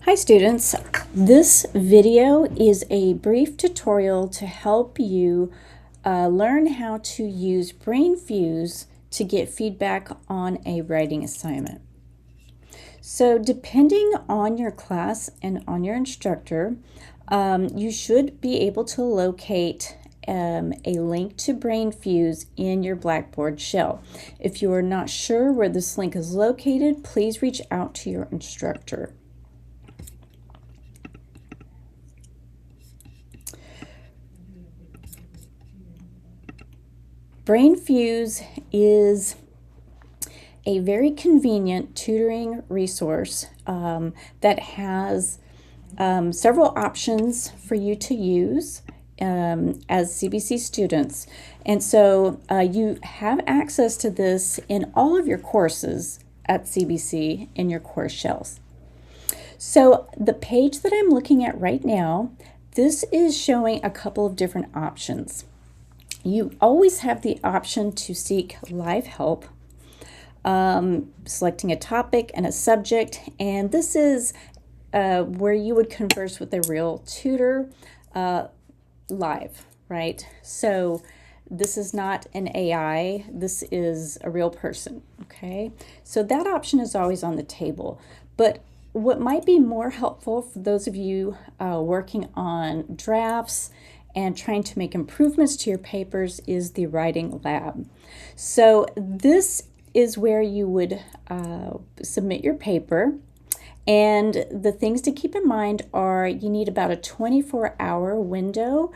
Hi students, this video is a brief tutorial to help you learn how to use Brainfuse to get feedback on a writing assignment. So depending on your class and on your instructor, you should be able to locate a link to Brainfuse in your Blackboard shell. If you are not sure where this link is located, please reach out to your instructor. Brainfuse is a very convenient tutoring resource that has several options for you to use as CBC students. And so you have access to this in all of your courses at CBC in your course shells. So the page that I'm looking at right now, this is showing a couple of different options. You always have the option to seek live help, selecting a topic and a subject, and this is where you would converse with a real tutor live, right? So this is not an AI, this is a real person, okay? So that option is always on the table. But what might be more helpful for those of you working on drafts and trying to make improvements to your papers is the writing lab. So this is where you would submit your paper, and the things to keep in mind are you need about a 24-hour window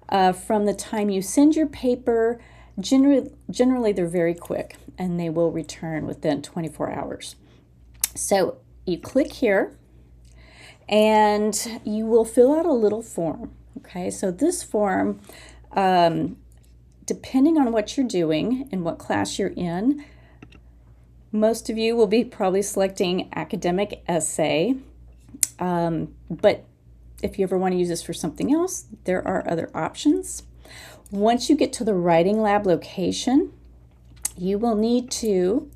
from the time you send your paper. Generally they're very quick and they will return within 24 hours. So you click here and you will fill out a little form. Okay, so this form, depending on what you're doing and what class you're in, most of you will be probably selecting academic essay, but if you ever want to use this for something else, there are other options. Once you get to the writing lab location, you will need to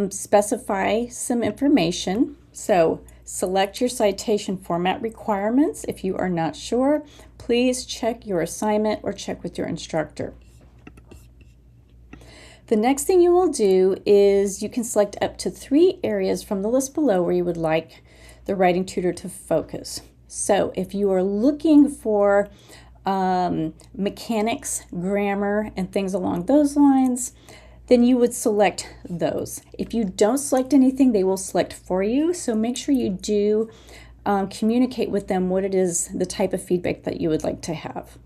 specify some information. So select your citation format requirements. If you are not sure, please check your assignment or check with your instructor. The next thing you will do is you can select up to 3 areas from the list below where you would like the writing tutor to focus. So if you are looking for mechanics, grammar, and things along those lines, then you would select those. If you don't select anything, they will select for you. So make sure you do communicate with them what it is, the type of feedback that you would like to have.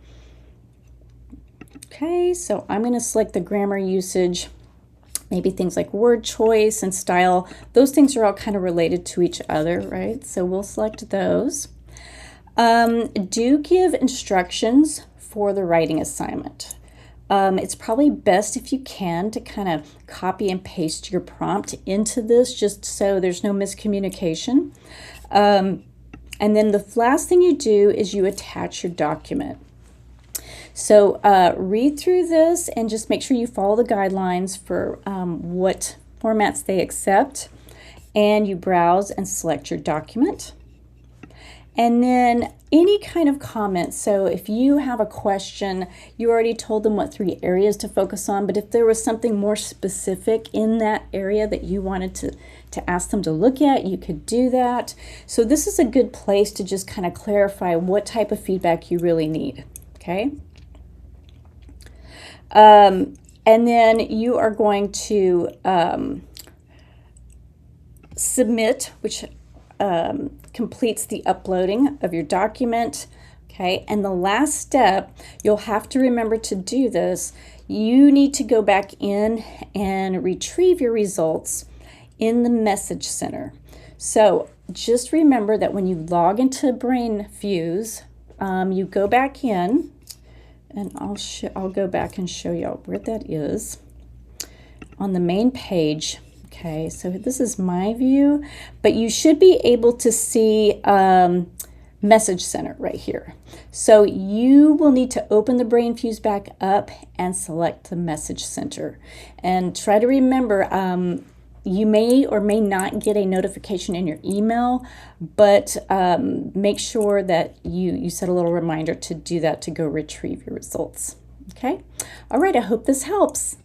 Okay, so I'm going to select the grammar usage, maybe things like word choice and style. Those things are all kind of related to each other, right? So we'll select those. Do give instructions for the writing assignment. It's probably best if you can to kind of copy and paste your prompt into this just so there's no miscommunication. And then the last thing you do is you attach your document. So read through this and just make sure you follow the guidelines for what formats they accept, and you browse and select your document. And then any kind of comments. So if you have a question, you already told them what 3 areas to focus on, but if there was something more specific in that area that you wanted to ask them to look at, you could do that. So this is a good place to just kind of clarify what type of feedback you really need, okay? And then you are going to submit, which completes the uploading of your document, okay? And the last step, you'll have to remember to do this. You need to go back in and retrieve your results in the Message Center. So just remember that when you log into Brainfuse, you go back in, and I'll go back and show you where that is on the main page. Okay, so this is my view, but you should be able to see Message Center right here. So you will need to open the Brainfuse back up and select the Message Center. And try to remember, You may or may not get a notification in your email, but make sure that you set a little reminder to do that, to go retrieve your results. Okay? All right, I hope this helps.